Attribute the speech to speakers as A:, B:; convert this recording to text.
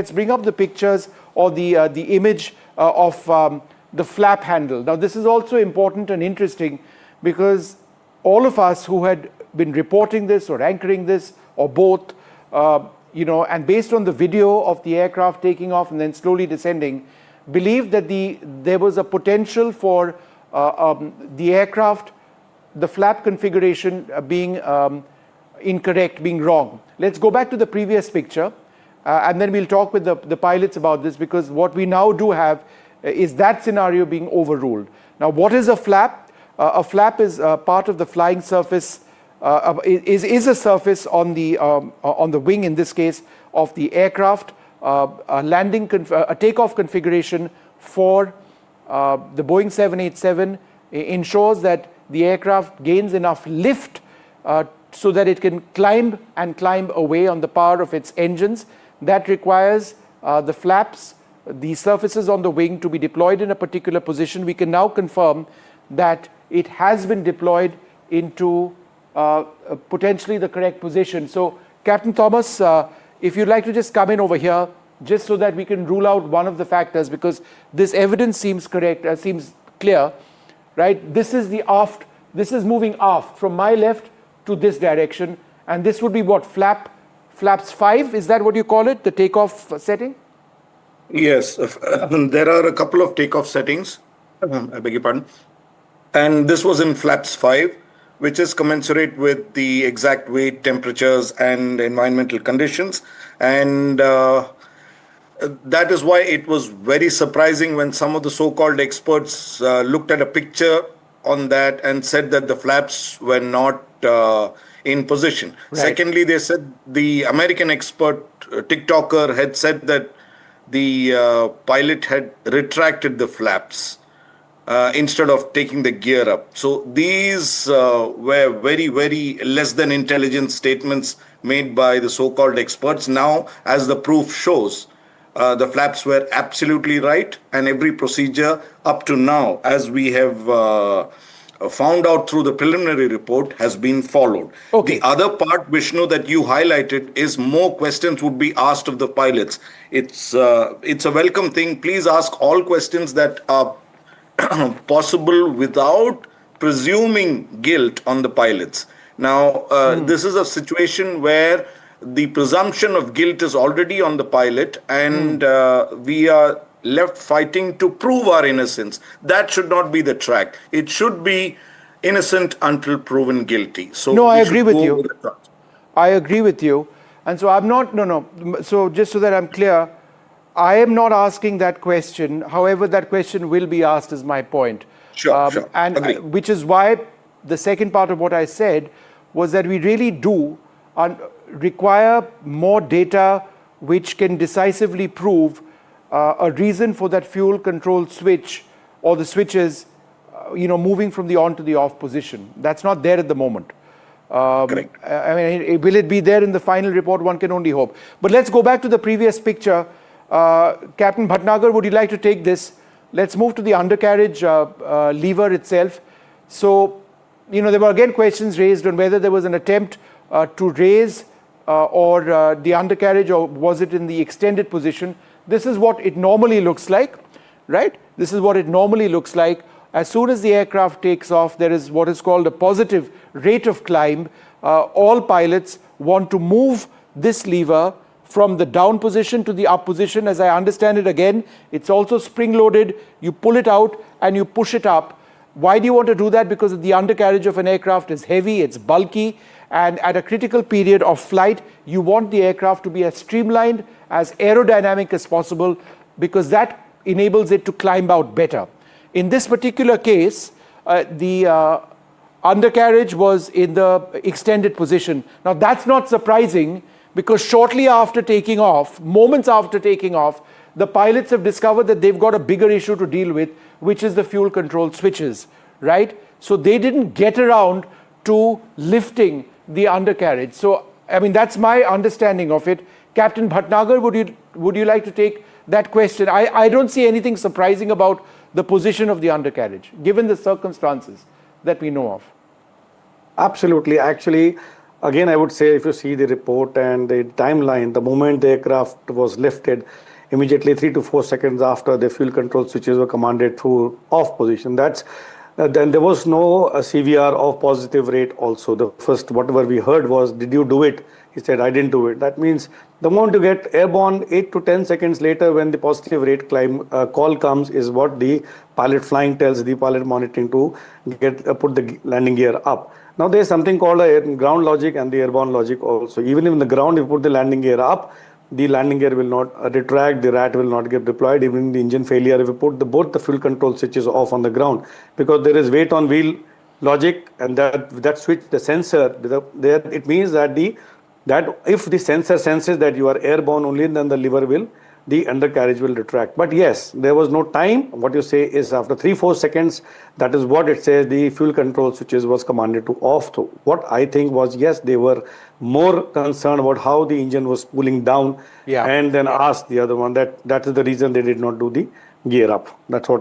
A: Let's bring up the pictures or the image of the flap handle. Now this is also important and interesting because all of us who had been reporting this or anchoring this or both, and based on the video of the aircraft taking off and then slowly descending, believed that there was a potential for the aircraft, the flap configuration being incorrect, being wrong. Let's go back to the previous picture. And then we'll talk with the pilots about this, because what we now do have is that scenario being overruled. Now, what is a flap? A flap is part of the flying surface, is a surface on the wing, in this case, of the aircraft. A takeoff configuration for the Boeing 787 ensures that the aircraft gains enough lift so that it can climb away on the power of its engines. That requires the flaps, the surfaces on the wing, to be deployed in a particular position. We can now confirm that it has been deployed into potentially the correct position. So, Captain Thomas, if you'd like to just come in over here, just so that we can rule out one of the factors, because this evidence seems correct, seems clear, right? This is the aft, this is moving aft from my left to this direction, and this would be what, flaps 5, is that what you call it, the takeoff setting?
B: Yes, there are a couple of takeoff settings, I beg your pardon, and this was in flaps 5, which is commensurate with the exact weight, temperatures, and environmental conditions. And that is why it was very surprising when some of the so-called experts looked at a picture on that and said that the flaps were not in position. Right. Secondly, they said the American expert TikToker had said that the pilot had retracted the flaps instead of taking the gear up. So these were very, very less than intelligent statements made by the so-called experts. Now, as the proof shows, the flaps were absolutely right, and every procedure up to now, as we have found out through the preliminary report, has been followed. Okay. The other part, Vishnu, that you highlighted is more questions would be asked of the pilots. It's a welcome thing. Please ask all questions that are possible without presuming guilt on the pilots. Now, this is a situation where the presumption of guilt is already on the pilot, and we are left fighting to prove our innocence. That should not be the track. It should be innocent until proven guilty. So
A: no, I agree with you. I agree with you. And so I'm not, so just so that I'm clear, I am not asking that question. However, that question will be asked, is my point.
B: Sure, sure.
A: And which is why the second part of what I said was that we really do require more data which can decisively prove a reason for that fuel control switch or the switches, moving from the on to the off position. That's not there at the moment.
B: Correct.
A: I mean, will it be there in the final report? One can only hope. But let's go back to the previous picture. Captain Bhatnagar, would you like to take this? Let's move to the undercarriage lever itself. So, there were again questions raised on whether there was an attempt to raise or the undercarriage, or was it in the extended position. This is what it normally looks like, right? This is what it normally looks like. As soon as the aircraft takes off, there is what is called a positive rate of climb. All pilots want to move this lever from the down position to the up position. As I understand it, again, it's also spring-loaded. You pull it out and you push it up. Why do you want to do that? Because the undercarriage of an aircraft is heavy, it's bulky, and at a critical period of flight, you want the aircraft to be as streamlined, as aerodynamic as possible, because that enables it to climb out better. In this particular case, the undercarriage was in the extended position. Now, that's not surprising, because shortly after taking off, moments after taking off, the pilots have discovered that they've got a bigger issue to deal with, which is the fuel control switches, right? So they didn't get around to lifting the undercarriage. So, I mean, that's my understanding of it. Captain Bhatnagar, would you like to take that question? I don't see anything surprising about the position of the undercarriage, given the circumstances that we know of.
C: Absolutely. Actually, Again, I would say if you see the report and the timeline, the moment the aircraft was lifted, immediately 3 to 4 seconds after, the fuel control switches were commanded to off position. Then there was no CVR of positive rate also. The first, whatever we heard was, did you do it? He said, I didn't do it. That means the moment you get airborne, 8 to 10 seconds later, when the positive rate call comes, is what the pilot flying tells the pilot monitoring to put the landing gear up. Now there's something called a ground logic and the airborne logic also. Even in the ground, if you put the landing gear up, the landing gear will not retract, the rat will not get deployed. Even in the engine failure, if you put both the fuel control switches off on the ground, because there is weight on wheel logic, and that switch, the sensor, there, it means that if the sensor senses that you are airborne only, then the undercarriage will retract. But yes, there was no time. What you say is after 3-4 seconds, that is what it says, the fuel control switches was commanded to off. So what I think was, yes, they were more concerned about how the engine was pulling down,
A: Yeah.
C: and then asked the other one that is the reason they did not do the gear up. That's what